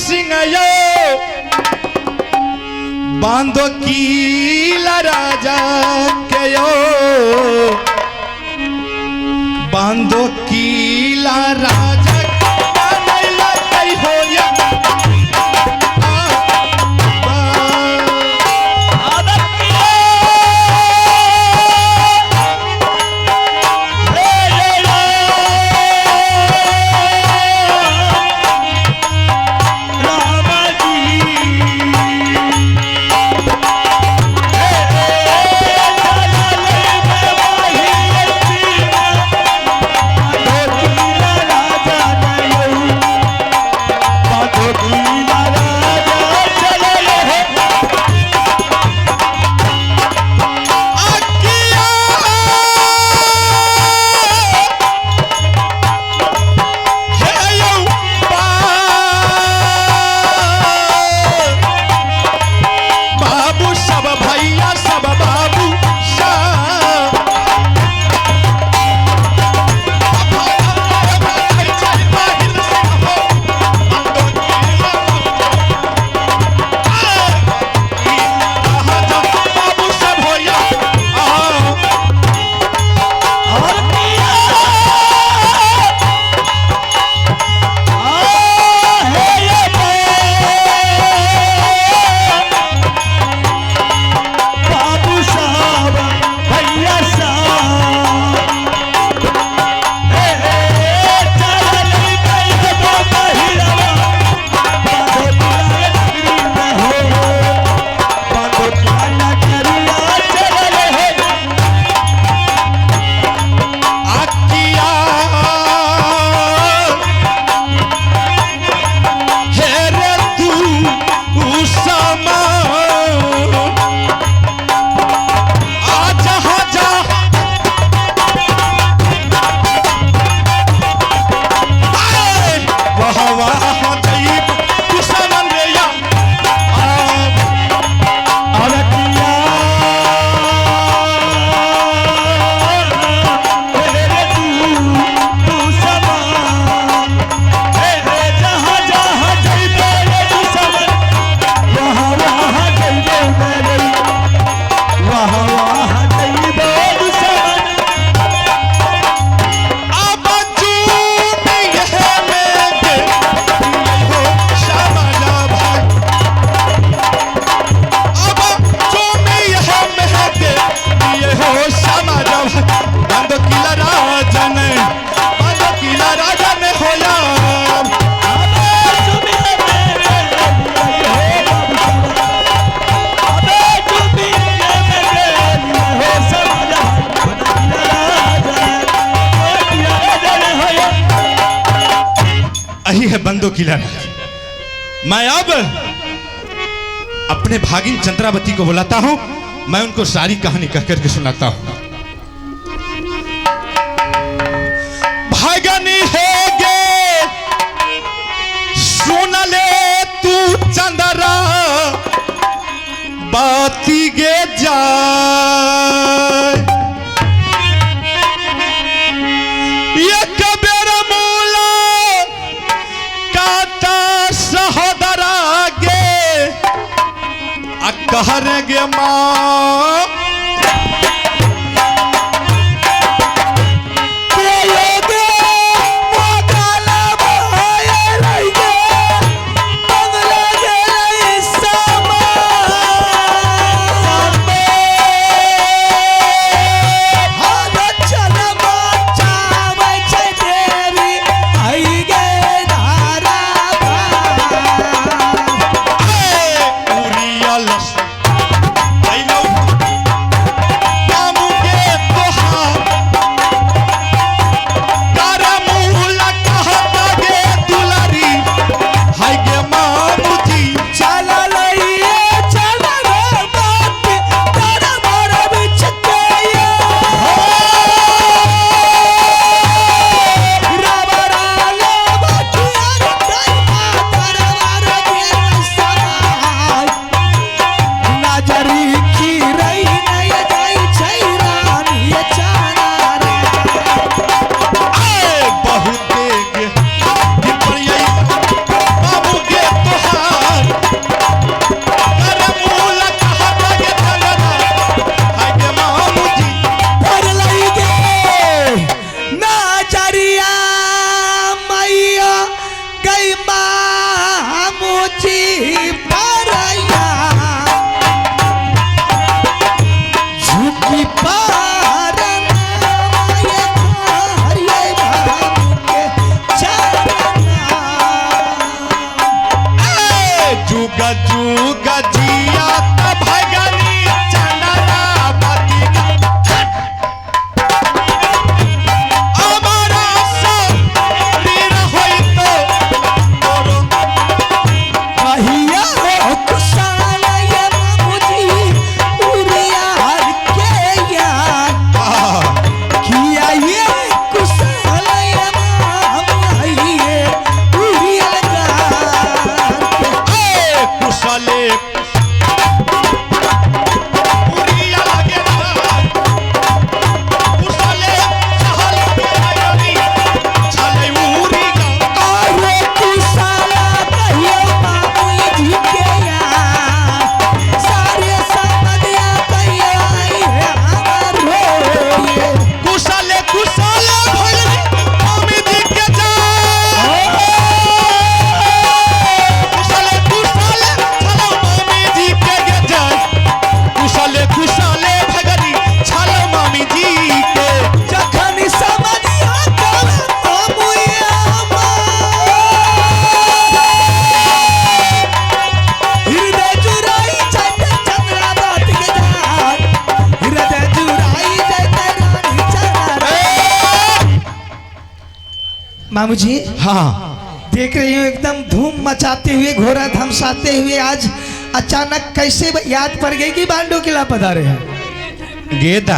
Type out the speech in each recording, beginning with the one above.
सिंह यो बांधो कीला राजा के यो बांधो कीला राजा है बंदो किला। मैं अब अपने भागिन चंद्रावती को बुलाता हूं, मैं उनको सारी कहानी कह करके सुनाता हूं। भागनी है गे सुन ले तू चंद्रा बाती गे जा कहरेंगे माँ जी पारया झुकी पार ये हरिये बाबू के चरना जुगा जुगा जिया त भगनी चंदना बती हमारा शरीर होई तो तोरो कहिया हो कुशल ये बाबूजी उरिया के याद किया ये कुशल ये मामलाइए उरिया कुशले उरिया लगे कुशले चहल बेरनी चले उरिया अरे कुशल कहियो बाबूजी के याद सारे समझिया कहियो आई है हमारो ये कुशले कुशले भइल मम्मी जी के जा कुशले कुशले चलो मम्मी जी के जा कुशले कुशले भगनी चलो मम्मी जी के जखन समझिया कल मामुया हृदय जुराई जाते चंद्रा बात के जान हृदय जुराई जाते रानी चंद्रा मामू जी हाँ देख रही हूँ एकदम धूम मचाते हुए घोड़ा धमसाते हुए आज अचानक कैसे याद पड़ गई कि बांडो किला पधारे हैं गेदा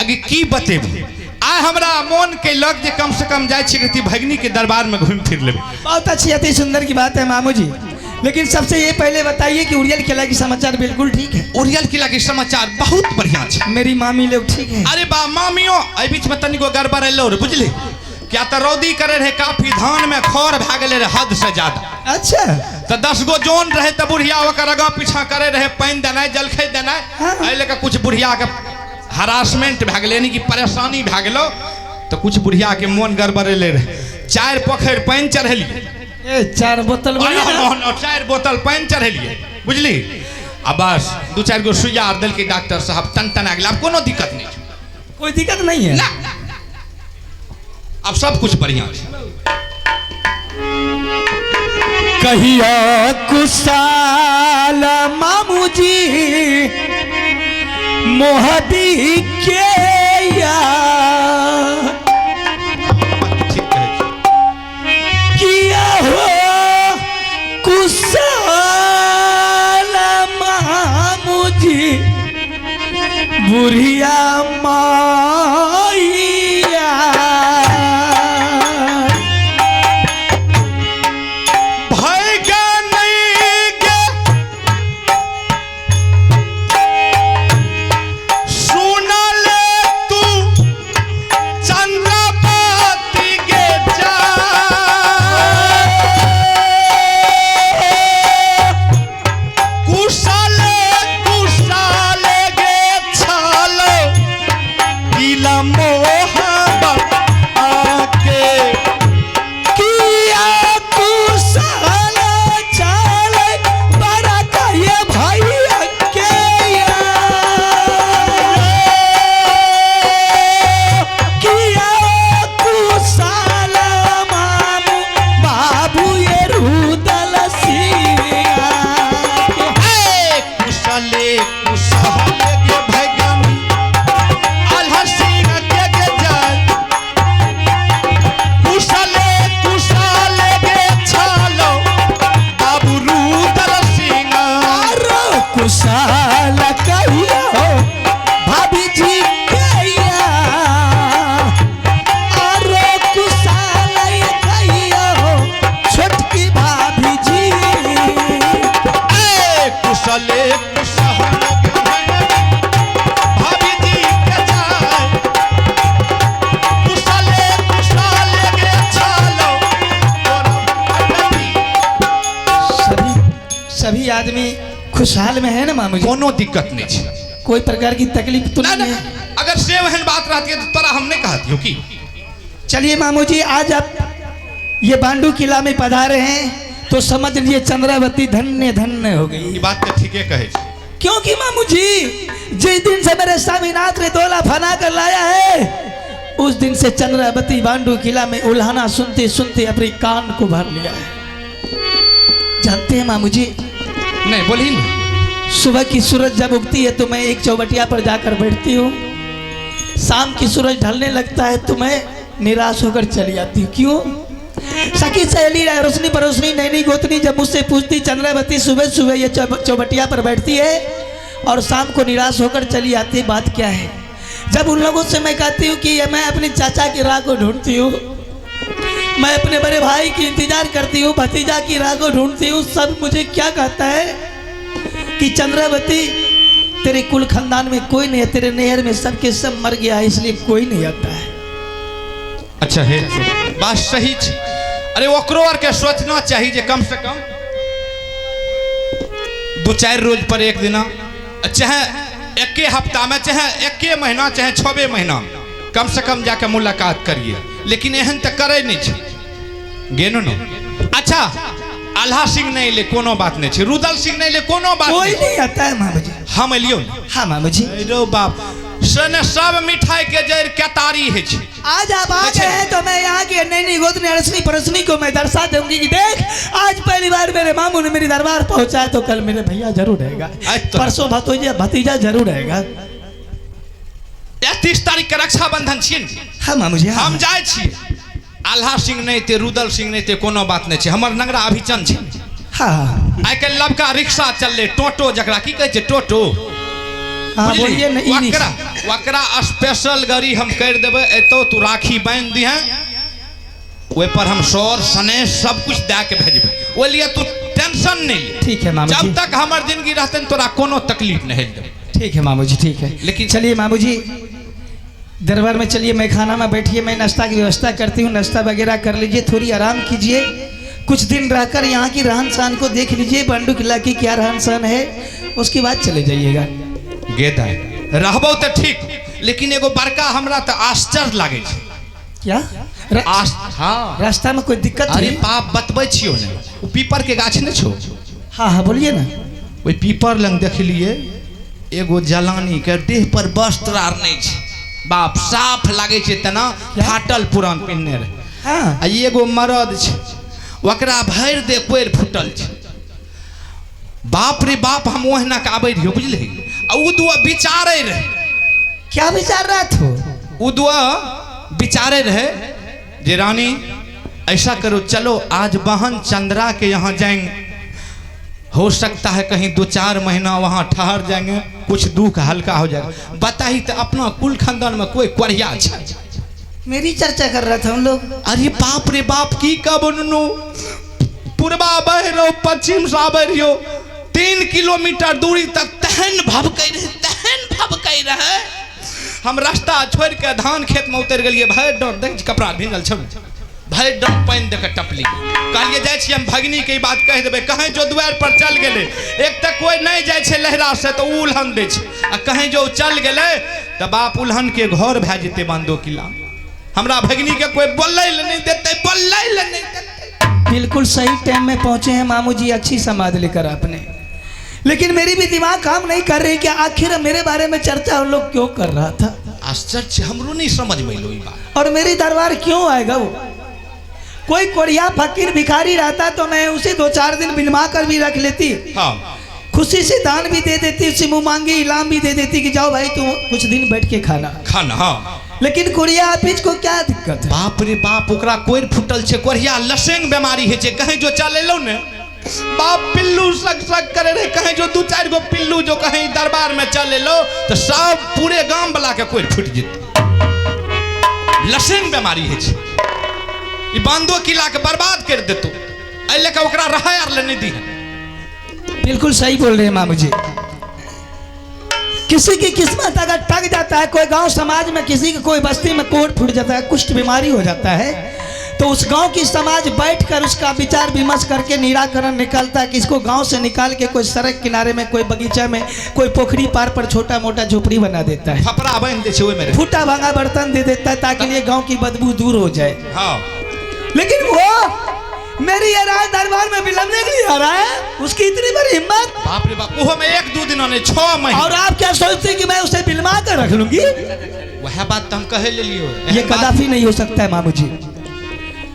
आगे की बतेब आ हमरा मन के लग जे कम से कम जाय छी भगनी के दरबार में घूम फिर लेब बहुत अच्छी अति सुंदर की बात है मामू जी लेकिन सबसे ये पहले बताइए कि उड़ियल किला की समाचार बिल्कुल ठीक है उड़ियल किला के समाचार बहुत बढ़िया छै मेरी मामी लोग ठीक है अरे बा मामियो ए बीच में तनिको गड़बड़ एलो रे बुझली क्या तो रौदी करे रहे काफी धान में खौर भए गेले रहे हद से ज्यादा अच्छा तो 10 गो जोन रहे तो बुढ़िया ओकर आगा पीछा करे रहे पानी देनाइ जलखै देनाइ हाँ। एहि लेके कुछ बुढ़िया के हरासमेंट भए गेलै यानी कि परेशानी भए गेलो तो कुछ बुढ़िया के मन गड़बड़ेले रहे 4 पोखरि पानी चढ़ेलिए ए 4 बोतल बड़ी ना 4 बोतल पानी चढ़ेलिए बुझली आ बस 2-4 गो सुइया आर देलकै डॉक्टर साहब टन आ गेल अब कोनो दिक्कत नहीं छै कोई दिक्कत नहीं है ना अब सब कुछ बढ़िया है कहिया कुशाल मामू जी मोहदी के याद ठीक है किया हो कुशाल मामू जी बुढ़िया माइया भैगा नहीं गे सुना ले तू चंद्रपति के जा कुशले कुशले गे छालो किला मोहब्बत आके किया कुशल चाल बड़ा कहिए भैया के किया कुशल मामू बाबू ये रुदल सिंह कुशले कुशले गे भगनी आल्हा सिंह के जाय कुशले कुशले गे छालो बाबू रुदल सिंह आरो कुशल कहियो भाभी जी कहिया आरो कुशल कहियो छोटकी भाभी जी कुशले कुशले गे भगनी भाभी जी के जाय कुशले कुशले गे छालो सभी आदमी खुशहाल में है ना मामू जी कोनो दिक्कत नहीं है कोई प्रकार की तकलीफ तो ना नहीं ना है अगर से वहन बात रहती है तो तोरा हमने कहती हो कि चलिए मामू जी आज आप ये बांडू किला में पधारे हैं तो समझ लिए चंद्रावती धन्य धन्य हो गई। ई बात तो ठीके कहे छी। क्योंकि मामू जी जिस दिन से मेरे स्वामीनाथ ने तोला फना कर लाया है, उस दिन से चंद्रावती बांडू किला में उल्हाना सुनते सुनते अपने कान को भर लिया है। जानते हैं मामू जी, नहीं बोली ना। सुबह की सूरज जब उगती है तो मैं एक चौबटिया पर जाकर बैठती हूँ, शाम की सूरज ढलने लगता है तो मैं निराश होकर चली आती हूँ। क्यों? सखी सहेली रोशनी परोसनी नैनी गोतनी जब मुझसे पूछती चंद्रावती सुबह सुबह ये चौबटिया पर बैठती है और शाम को निराश होकर चली आती है, बात क्या है? जब उन लोगों से मैं कहती हूँ कि मैं अपने चाचा की राह को ढूंढती हूँ, मैं अपने बड़े भाई की इंतजार करती हूँ, भतीजा की राह को ढूंढती हूँ, सब मुझे क्या कहता है कि चंद्रावती तेरे कुल खानदान में कोई नहीं है, तेरे नहर में सबके सब मर गया है, इसलिए कोई नहीं आता है। अच्छा है, बात सही छै। अरे ओकरो आर के सोचना चाहिए जे कम से कम 2-4 रोज पर एक दिना, चाहे एके हफ्ता में, चाहे एके महीना, चाहे 6 महीना कम से कम जाके मुलाकात करिए। लेकिन एहन तो करे नहीं छै। गेनो न। अच्छा आल्हा सिंह नहीं ले कोनो बात नहीं छै, रुदल सिंह नहीं ले कोनो बात कोई नहीं आता है मामा जी। हम एलियो। हाँ मामा जी। रो बाप सने सब मिठाई के जड़ केतारी है छै। आज आप आ गए हैं तो मैं यहाँ की नैनी गोतनी अड़सनी परसनी को मैं दर्शा दूंगी कि देख आज पहली बार मेरे मामू ने मेरी दरबार पहुंचाया तो कल मेरे भैया जरूर रहेगा, परसों भतीजा जरूर रहेगा। 30 तारीख के रक्षाबंधन छियै। हाँ मामू जी। हम जाए छी। आल्हा सिंह नहीं ते रुदल सिंह नहीं ते कोनो बात नहीं छै, हमर नंगरा अभिचन छै। हाँ आइ काल्हि लबका रिक्शा चलले, टोटो जकरा की कहै छै टोटो। हाँ बोलिए न। वकरा स्पेशल गाड़ी हम कर देबै, एतो तू राखी बांध दिहे, ओहि पर हम सौर सने सब कुछ दे के भेजबै, ओहि लिए तू टेंशन नहीं ले। ठीक है मामू जी। जब तक हमर जिंदगी रहते तोरा कोनो तकलीफ नहीं देबै। ठीक है मामू जी, ठीक है। लेकिन चलिए मामू जी दरबार में चलिए, मैं खाना में बैठिए, मैं नाश्ता की व्यवस्था करती हूँ, नाश्ता वगैरह कर लीजिए, थोड़ी आराम कीजिए, कुछ दिन रहकर यहाँ की रहन सहन को देख लीजिए, बांडू किला की क्या रहन सहन है, उसके बाद चले जाइएगा। गेदा रहबो तो ठीक, लेकिन एगो बड़का हमरा तो आश्चर्य लागे छै। क्या? हाँ रास्ता में कोई दिक्कत? अरे पाप बतबै छियो ने, ओ पीपर के गाछ ने छो। हाँ हाँ बोलिए ना। ओहि पीपर लंग देखलिए एगो जलानी के देह पर वस्त्र आर नहीं छै, बाप साफ लागे छै, तना फाटल पुरान पिन्ने रहे। हाँ। आ एगो मरद छै, ओकरा भरि दे पैर फुटल छै। बाप रे बाप, हम ओहना के आबै रहियो बुझले। आ उ दुआ विचारे रहे। क्या विचार रहा था? उ दुआ विचारे रहे जे रानी ऐसा करो, चलो आज बहन चंद्रा के यहाँ जाएंगे, हो सकता है कहीं 2-4 महीना वहाँ ठहर जाएंगे, कुछ दुख हल्का हो जाएगा। बताई तो अपना कुल खानदान में कोई कोरिया छै? मेरी चर्चा कर रहा था हम लोग। अरे बाप रे बाप, की कबनो पूर्वा बह रहो पश्चिम से आबे रहियो, 3 किलोमीटर दूरी तक तहन भभकै रहे। हम रास्ता छोड़ के धान खेत में उतर गलिए, भैर डर देख कपड़ा भींगल छ, भैर डर पानि देख टपली। कहलिए जाइ छी हम भगनी के बात कह देबै, कहीं जो द्वार पर चल गेले, एक तक कोई नहीं जाए छै लहरा से तो उल्हन दे छै, आ कहीं जो चल गेले तो बाप उल्हन के घर भए जेते बांधो किला। हमरा भगनी के कोई बोलै ले नहीं देते। बिल्कुल सही टाइम में पहुंचे हैं मामू जी, अच्छी समाध लेकर आपने। लेकिन मेरी भी दिमाग काम नहीं कर रही कि आखिर मेरे बारे में चर्चा हम लोग क्यों कर रहा था। आश्चर्य हमरो नहीं समझ में लो बात। और मेरी दरबार क्यों आएगा वो? कोई कोरिया फकीर भिखारी रहता तो मैं उसे 2-4 दिन बिलमा कर भी रख लेती। हाँ। खुशी से दान भी दे देती, उसे मुँह मांगी इनाम भी दे देती कि जाओ भाई तुम कुछ दिन बैठ के खाना। हाँ। लेकिन कोरिया हाफिज को क्या दिक्कत है? बाप रे बाप, ओकरा कोई फुटल छै, कोरिया लसेंग बीमारी है छै, कहीं जो चलेलो ने बाप पिल्लू सक करे रहे, कहीं जो 2-4 गो पिल्लू जो कहीं दरबार में चलेलो तो सब पूरे गांव वाला के कोई फुट जेते। लसेंग बीमारी है छै, ई बांधो किला के बर्बाद कर देतो, ऐ लेके ओकरा रहे आर ले नहीं दी है। बिल्कुल सही बोल रहे हैं मामू जी। किसी की किस्मत अगर टक जाता है, कोई गांव समाज में किसी की कोई बस्ती में कोट फूट जाता है, कुष्ठ बीमारी हो जाता है, तो उस गांव की समाज बैठकर उसका विचार विमर्श करके निराकरण निकालता है कि इसको गांव से निकाल के कोई सड़क किनारे में, कोई बगीचा में, कोई पोखरी पार पर छोटा मोटा झोपड़ी बना देता है, फपरा बन दे छै ओय में, फूटा भांगा बर्तन दे देता है ताकि ये गांव की बदबू दूर हो जाए। हाँ। लेकिन वो मेरी ये राज दरबार में बिलमने के लिए आ रहा है, उसकी इतनी बड़ी हिम्मत। बाप रे बाप, वो में 1-2 दिनों ने 6 महीने। और आप क्या सोचते हैं कि मैं उसे बिलमा कर रख लूंगी? वह बात तो हम कहे ले लियो। ये कदापि नहीं हो सकता है मामू जी।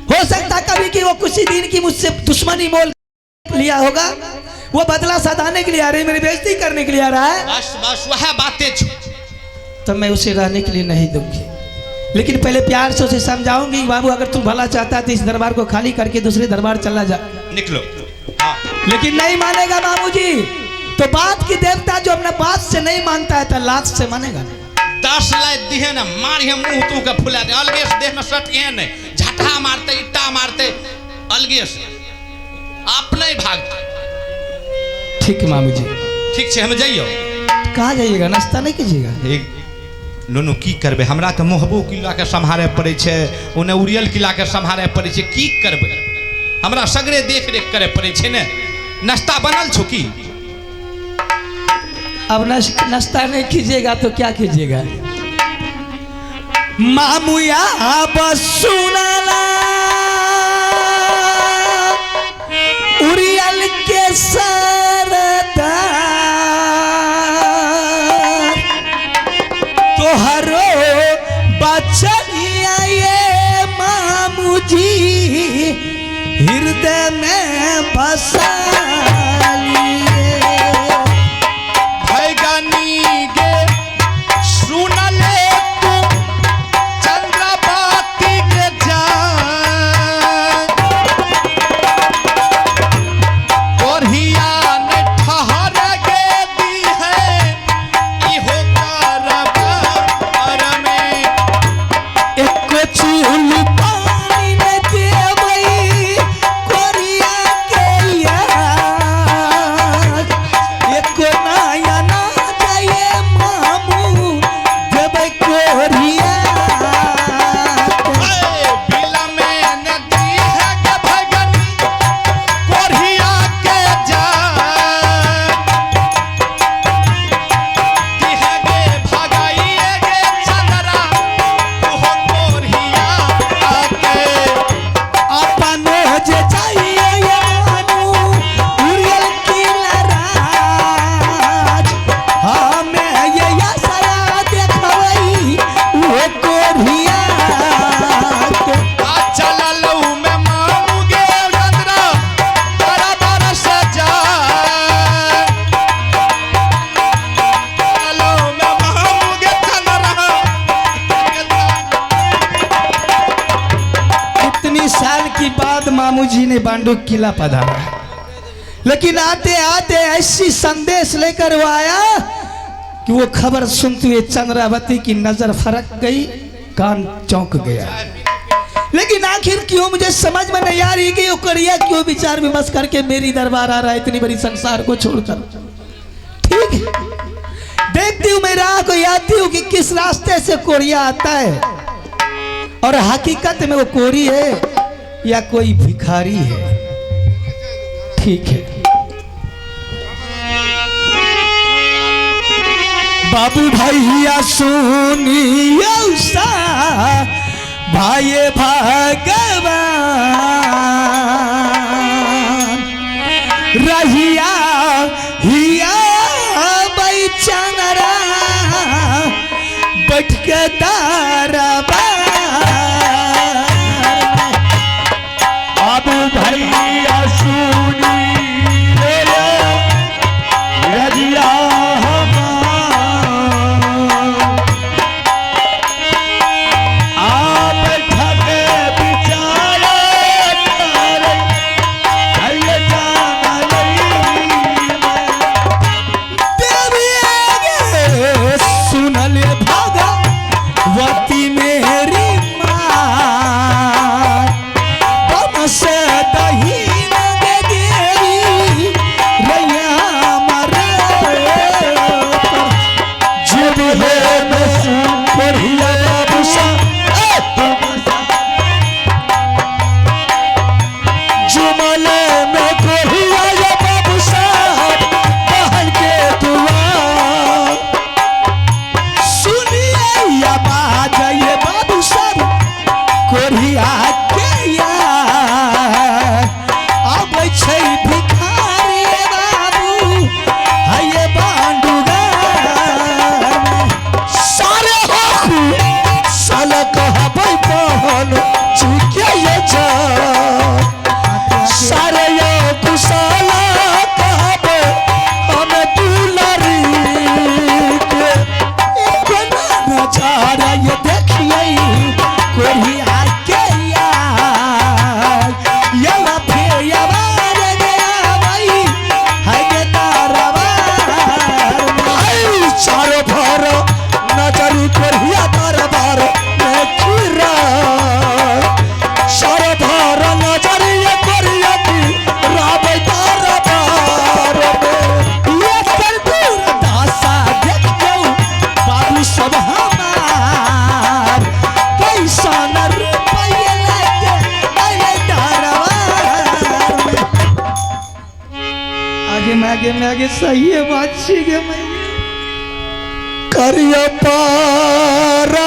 हो सकता कभी कि वो कुछ ही दिन की मुझसे दुश्मनी मोल लिया होगा, वो बदला सधाने के लिए आ रही, मेरी बेइज्जती करने के लिए आ रहा है। बस बस वह बातें छो। तो मैं उसे रहने के लिए नहीं दूंगी, लेकिन पहले प्यार से उसे समझाऊंगी, बाबू अगर तू भला चाहता है तो इस दरबार को खाली करके दूसरे दरबार चला जा। निकलो। हाँ। लेकिन नहीं मानेगा मामू जी। तो बात की देवता जो अपना बात से नहीं मानता है तो लात से मानेगा। 10 लाख दिए ना, मारिए मुंह तू का फुला दे, अलगे से देह में सटिए नहीं, झटा मारते इट्टा मारते अलगे से आप नहीं भागते। ठीक है मामू जी। ठीक है, हम जाइयो। कहाँ जाइएगा? नाश्ता नहीं कीजिएगा? एक नुनू की करबे, हमरा तो मोहबू किला के संभारे पड़े छे, उन्हें उड़ियल किला के संभारे पड़े छे, की करबे? हमरा सगरे देख रेख करे पड़े छे ने। नाश्ता बनल छो की? अब नाश्ता नहीं कीजिएगा तो क्या कीजिएगा? मामू या बस सुनाला उड़ियल के सरदार तोहरो बचनिया ये मामू जी हृदय में बसा लिए। भैगनी गे सुनले तू चंद्रबाती के जान, कोरिया ने ठहर गे दी है इहो करबार में। एक चूल पानी में देवई कोरिया के याद, एक नया ना जाए मामू देवई कोरिया। बिला में न दी है के भैगनी कोरिया के जान, दी है गे भगाइए गे चंद्रा ओहो कोरिया आके। अपनो जे चाहिए ये मानू उड़ियल की लराज, हमें ये यसरा देखवई वो कोरिया के। आ चललू में मामू गे चंद्रा बड़ा बड़ा सजा, चललू में मामू गे चंद्रा। इतनी साल की बाद मामू जी ने बांडू किला पधारा, लेकिन आते आते ऐसी संदेश लेकर वो आया कि वो खबर सुनते हुए चंद्रावती की नजर फरक गई, कान चौंक गया। लेकिन आखिर क्यों मुझे समझ में नहीं आ रही कि वो करिया क्यों विचार विमर्श करके मेरी दरबार आ रहा है इतनी बड़ी संसार को छोड़कर। ठीक है, देखती हूँ मैं राह को, आती हूँ कि किस रास्ते से कोरिया आता है और हकीकत में वो कोरी है या कोई भिखारी है। ठीक है बाबू भैया सुनियो सा भाई भगवान रहिया हिया बैचनरा बैठ के दरबार। बाबू भैया सुनी रजिया वती में में आगे सही है बात ठीक है मैं करिया पारा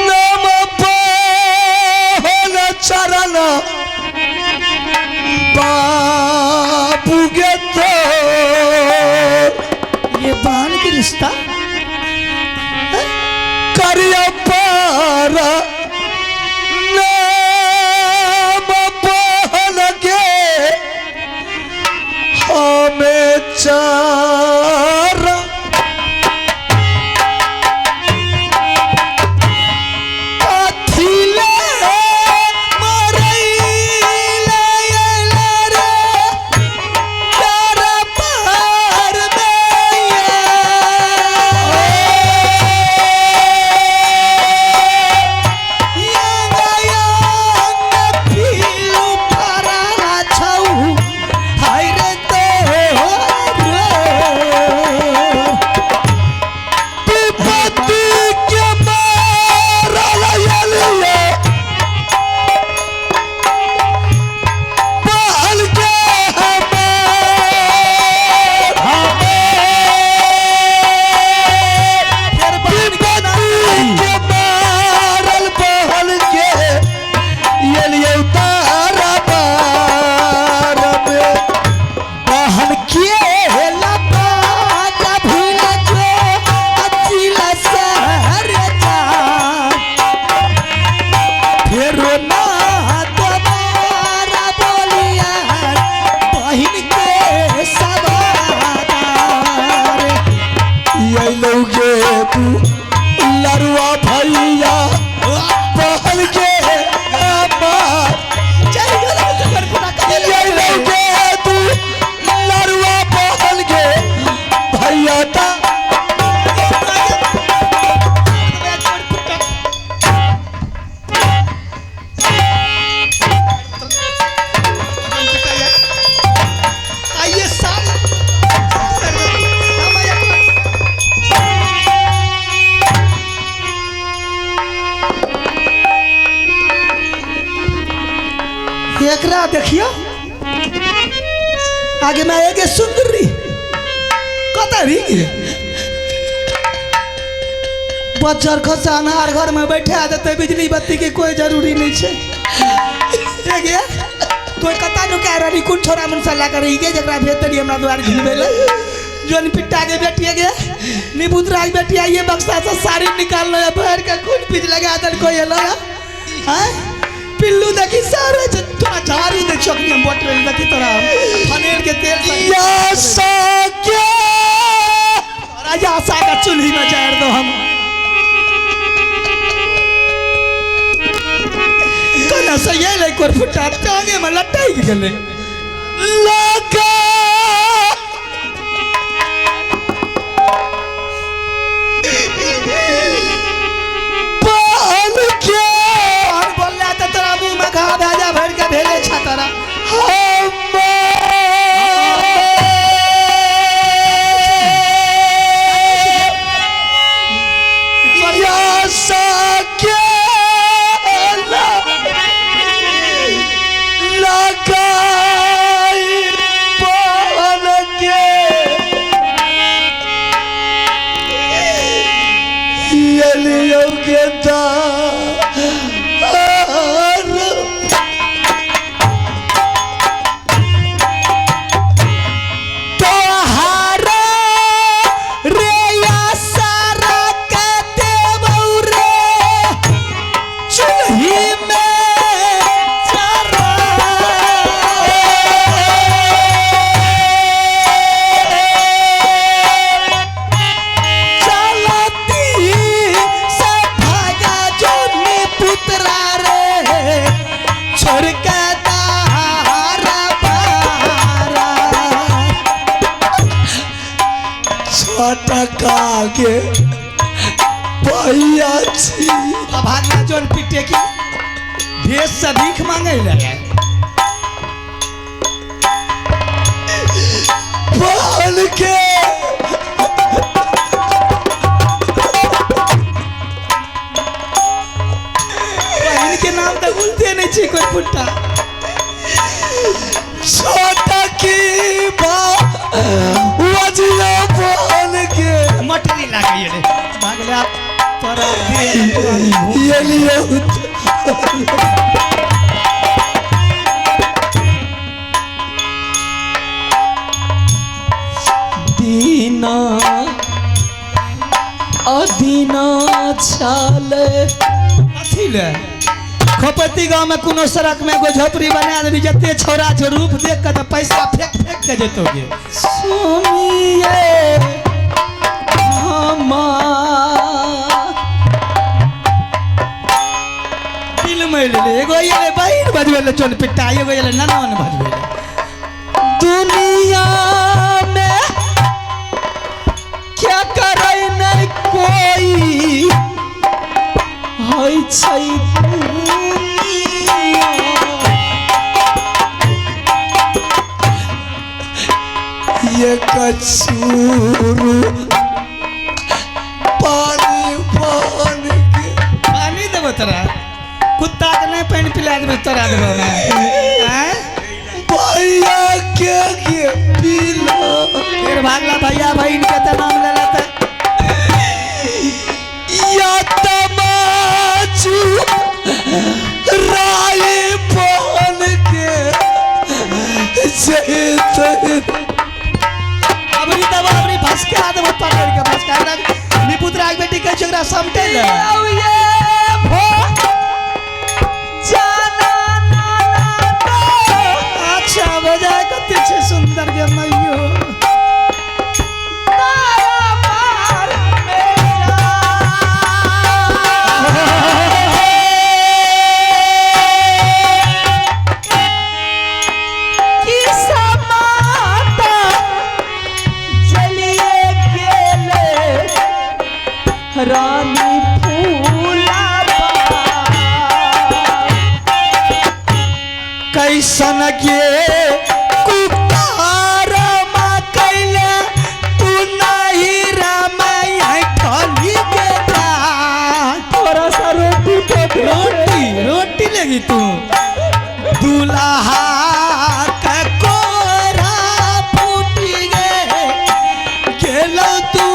नम पाहन चरण बाबू गे तो ये बहन की रिश्ता करिया पारा नम पाहन गे हमें चारा कथिले मरैले रे तारा पार लरुआ भैया बहन के लरुआ बहन के भैया ता एकरा देखियो आगे में आएगे सुंदरी कतरी बच्चर खसाना हर घर में बैठा देते बिजली बत्ती की कोई जरूरी नहीं है कोई कता नु कह रही कुछ छोरा मुनसला करी के जकरा भेतरी हमरा द्वार घिनबेले जोन पिट्टा के बेटी के निबुतरा के बेटी ये बक्सा से साड़ी निकाल लो भर के खून पीछ लगा दल कोई हेलो हां पिल्लू देखी सारे तोरा झाड़ी दे चौकनी में बोतल देखी तोरा फनेर के तेल या साके राजा सा का चूल्ही में जाड़ दो हम कना से ये ले कोर फुटा टांगे में लटाई गेले लगा पान के भेजा भर के भेजे छतरा के भैया छी भागना जोन पिटे की भेष से भीख मांगे लगे बाल के बहन के नाम तो भूलते नहीं छी कोई पुट्टा ये ले भाग ले आप तोरा दे ये लिए दीना अदीना छाले अथी ले खोपती गांव में कोनो सड़क में एगो झोपड़ी बना देबी जते छोरा छै रूप देख के त पैसा फेंक फेंक के जेतोगे सुनिए दिल में ले एगो ये ले बहिन बजवे ले चोन पिट्टा एगो ये ले ननवन बजवे ले दुनिया में क्या करे नहीं कोई होई छै ये कचूरू पानी पान के पानी देबो तोरा कुत्ता के नहीं पानी पिला देबो तोरा देबो हैं भैया के पीला फिर भागला भैया बहन के त नाम ले लेते या तमाचू राय पान के जैसे अबरी तब अबरी भसका देबो पकड़ के भसका रख निपुत्रा के बेटी के छोकरा समटे ले अच्छा बजाय कते छे सुंदर के मैयो रानी फूला कैसन के कुकार कैले तू नहीं रमाई ठली के थोड़ा सा रोटी तो रोटी लगी तू दुल्हा के कोरा फूटी गे गेलो तू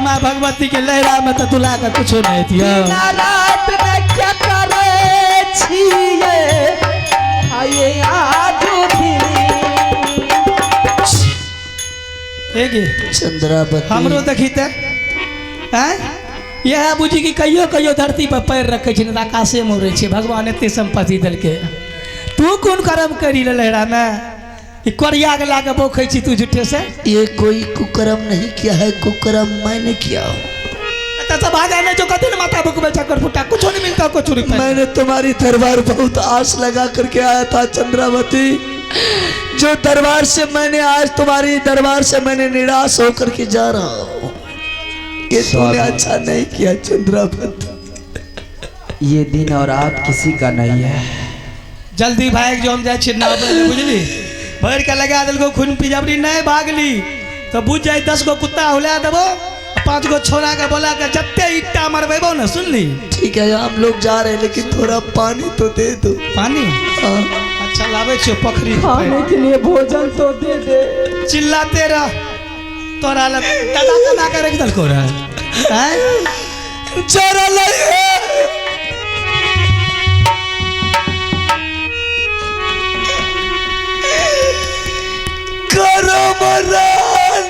माँ भगवती के लहरा में तो तुला का कुछ नहीं थी रात में क्या करे छिए आये आज भी चंद्रावती हमरो देखी ते हैं यह बुझी कि कहियो कहियो धरती पर पैर रखे छी आकाशे में उड़े छी भगवान एते संपत्ति दल के तू कौन कर्म करी लहरा में कोरिया के लाके बोखे छी तू झूठे से ये कोई कुकर्म नहीं किया है कुकर्म मैंने किया तो भागा ने जो कहते माथा बुकबे चक्कर फुटा कुछ नहीं मिलता कुछ रुपए मैंने तुम्हारी दरबार बहुत आस लगा करके आया था चंद्रावती जो दरबार से मैंने आज तुम्हारी दरबार से मैंने निराश होकर के जा रहा हूँ ये तूने अच्छा नहीं किया चंद्रावती ये दिन और रात किसी का नहीं है जल्दी भाग जो हम जाए ना बुझली भर के लगा दिल खून पिजबरी नहीं भागली तो बुझ जाए 10 गो कुत्ता हुला देबो 5 गो छोरा के बोला के जत्ते ईटा मरबेबो ना सुन ली ठीक है हम लोग जा रहे हैं लेकिन थोड़ा पानी तो दे दो पानी अच्छा लावे छो पोखरी खाने के लिए भोजन तो दे दे चिल्लाते रह तोरा लग दादा कना के रख दल को रहा हैं जरा ले करो मरान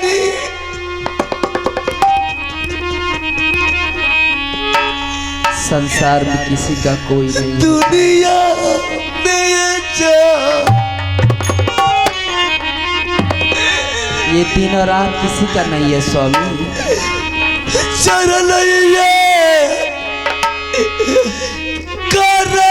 संसार में किसी का कोई नहीं है। दुनिया में ये दिन और रात किसी का नहीं है स्वामी। चरण ये कर